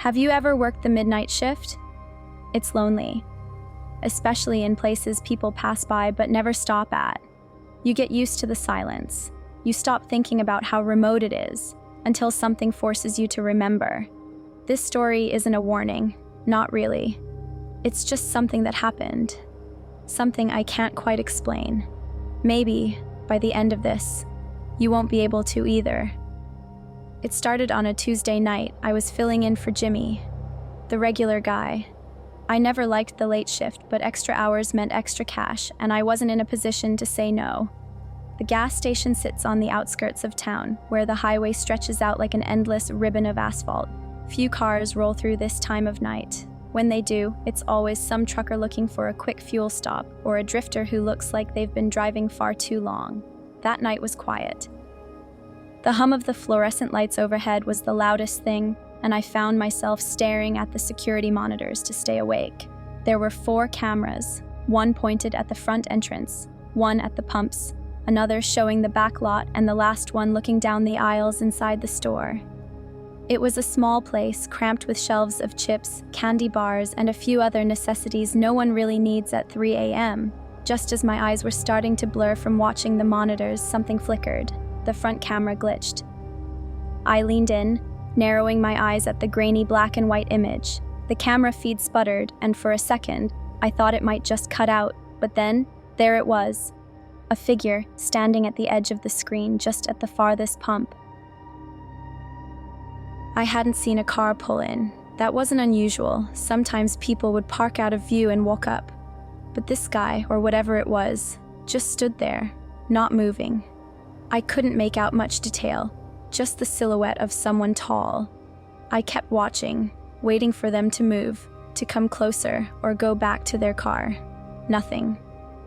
Have you ever worked the midnight shift? It's lonely, especially in places people pass by but never stop at. You get used to the silence. You stop thinking about how remote it is until something forces you to remember. This story isn't a warning, not really. It's just something that happened. Something I can't quite explain. Maybe, by the end of this, you won't be able to either. It started on a Tuesday night. I was filling in for Jimmy, the regular guy. I never liked the late shift, but extra hours meant extra cash, and I wasn't in a position to say no. The gas station sits on the outskirts of town, where the highway stretches out like an endless ribbon of asphalt. Few cars roll through this time of night. When they do, it's always some trucker looking for a quick fuel stop, or a drifter who looks like they've been driving far too long. That night was quiet. The hum of the fluorescent lights overhead was the loudest thing, and I found myself staring at the security monitors to stay awake. There were 4 cameras, one pointed at the front entrance, one at the pumps, another showing the back lot, and the last one looking down the aisles inside the store. It was a small place, cramped with shelves of chips, candy bars, and a few other necessities no one really needs at 3 a.m. Just as my eyes were starting to blur from watching the monitors, something flickered. The front camera glitched. I leaned in, narrowing my eyes at the grainy black and white image. The camera feed sputtered, and for a second, I thought it might just cut out, but then, there it was. A figure standing at the edge of the screen, just at the farthest pump. I hadn't seen a car pull in. That wasn't unusual. Sometimes people would park out of view and walk up. But this guy, or whatever it was, just stood there, not moving. I couldn't make out much detail, just the silhouette of someone tall. I kept watching, waiting for them to move, to come closer or go back to their car. Nothing.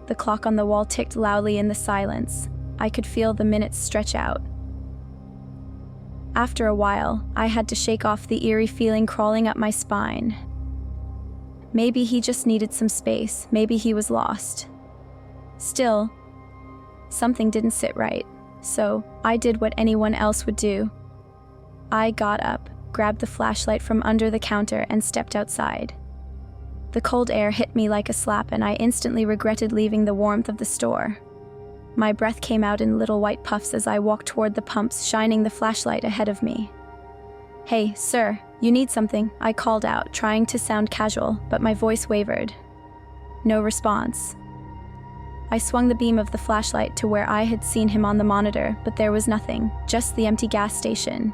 The clock on the wall ticked loudly in the silence. I could feel the minutes stretch out. After a while, I had to shake off the eerie feeling crawling up my spine. Maybe he just needed some space. Maybe he was lost. Still, something didn't sit right. So, I did what anyone else would do. I got up, grabbed the flashlight from under the counter, and stepped outside. The cold air hit me like a slap, and I instantly regretted leaving the warmth of the store. My breath came out in little white puffs as I walked toward the pumps, shining the flashlight ahead of me. "Hey, sir, you need something?" I called out, trying to sound casual, but my voice wavered. No response. I swung the beam of the flashlight to where I had seen him on the monitor, but there was nothing, just the empty gas station.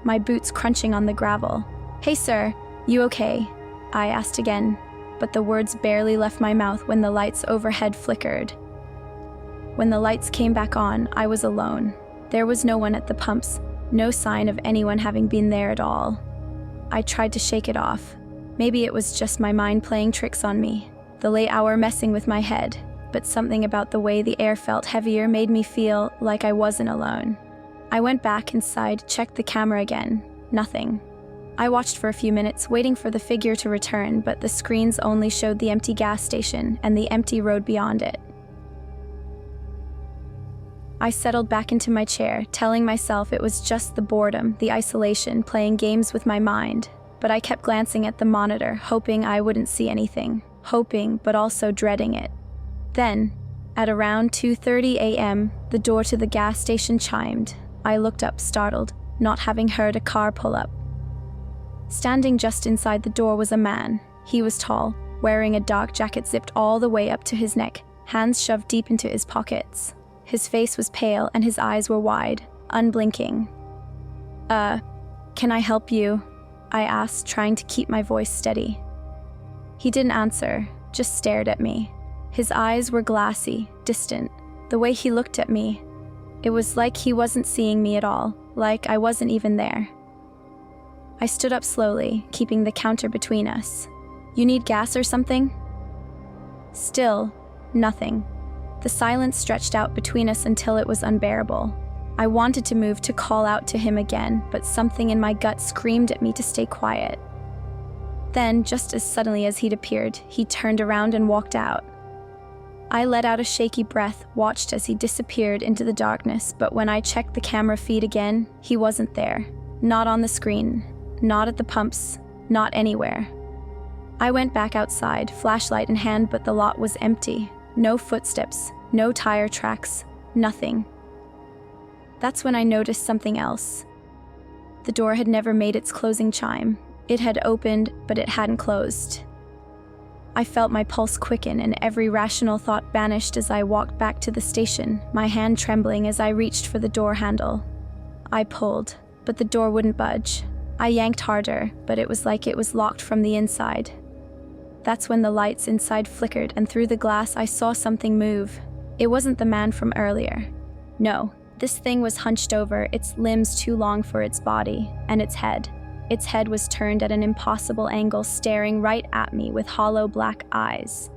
My boots crunching on the gravel. "Hey sir, you okay?" I asked again, but the words barely left my mouth when the lights overhead flickered. When the lights came back on, I was alone. There was no one at the pumps, no sign of anyone having been there at all. I tried to shake it off. Maybe it was just my mind playing tricks on me, the late hour messing with my head. But something about the way the air felt heavier made me feel like I wasn't alone. I went back inside, checked the camera again. Nothing. I watched for a few minutes, waiting for the figure to return, but the screens only showed the empty gas station and the empty road beyond it. I settled back into my chair, telling myself it was just the boredom, the isolation, playing games with my mind. But I kept glancing at the monitor, hoping I wouldn't see anything. Hoping, but also dreading it. Then, at around 2:30 a.m., the door to the gas station chimed. I looked up, startled, not having heard a car pull up. Standing just inside the door was a man. He was tall, wearing a dark jacket zipped all the way up to his neck, hands shoved deep into his pockets. His face was pale and his eyes were wide, unblinking. Can I help you?" I asked, trying to keep my voice steady. He didn't answer, just stared at me. His eyes were glassy, distant. The way he looked at me, it was like he wasn't seeing me at all, like I wasn't even there. I stood up slowly, keeping the counter between us. "You need gas or something?" Still, nothing. The silence stretched out between us until it was unbearable. I wanted to move to call out to him again, but something in my gut screamed at me to stay quiet. Then, just as suddenly as he'd appeared, he turned around and walked out. I let out a shaky breath, watched as he disappeared into the darkness, but when I checked the camera feed again, he wasn't there. Not on the screen. Not at the pumps, not anywhere. I went back outside, flashlight in hand, but the lot was empty. No footsteps, no tire tracks, nothing. That's when I noticed something else. The door had never made its closing chime. It had opened, but it hadn't closed. I felt my pulse quicken and every rational thought vanished as I walked back to the station, my hand trembling as I reached for the door handle. I pulled, but the door wouldn't budge. I yanked harder, but it was like it was locked from the inside. That's when the lights inside flickered, and through the glass I saw something move. It wasn't the man from earlier. No, this thing was hunched over, its limbs too long for its body, and its head. Its head was turned at an impossible angle, staring right at me with hollow black eyes.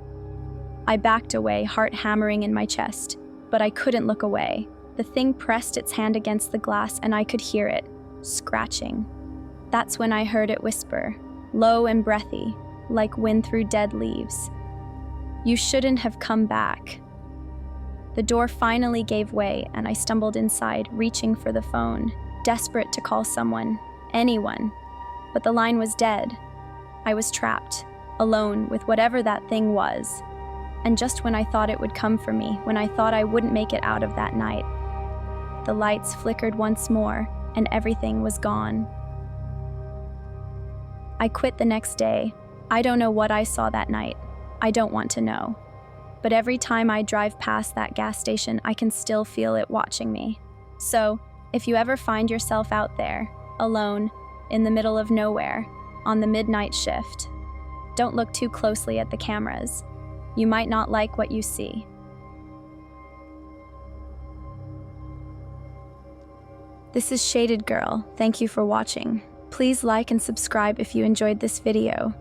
I backed away, heart hammering in my chest, but I couldn't look away. The thing pressed its hand against the glass, and I could hear it, scratching. That's when I heard it whisper, low and breathy, like wind through dead leaves. "You shouldn't have come back." The door finally gave way, and I stumbled inside, reaching for the phone, desperate to call someone, anyone. But the line was dead. I was trapped, alone with whatever that thing was. And just when I thought it would come for me, when I thought I wouldn't make it out of that night, the lights flickered once more, and everything was gone. I quit the next day. I don't know what I saw that night. I don't want to know. But every time I drive past that gas station, I can still feel it watching me. So, if you ever find yourself out there, alone, in the middle of nowhere, on the midnight shift, don't look too closely at the cameras. You might not like what you see. This is Shaded Girl. Thank you for watching. Please like and subscribe if you enjoyed this video.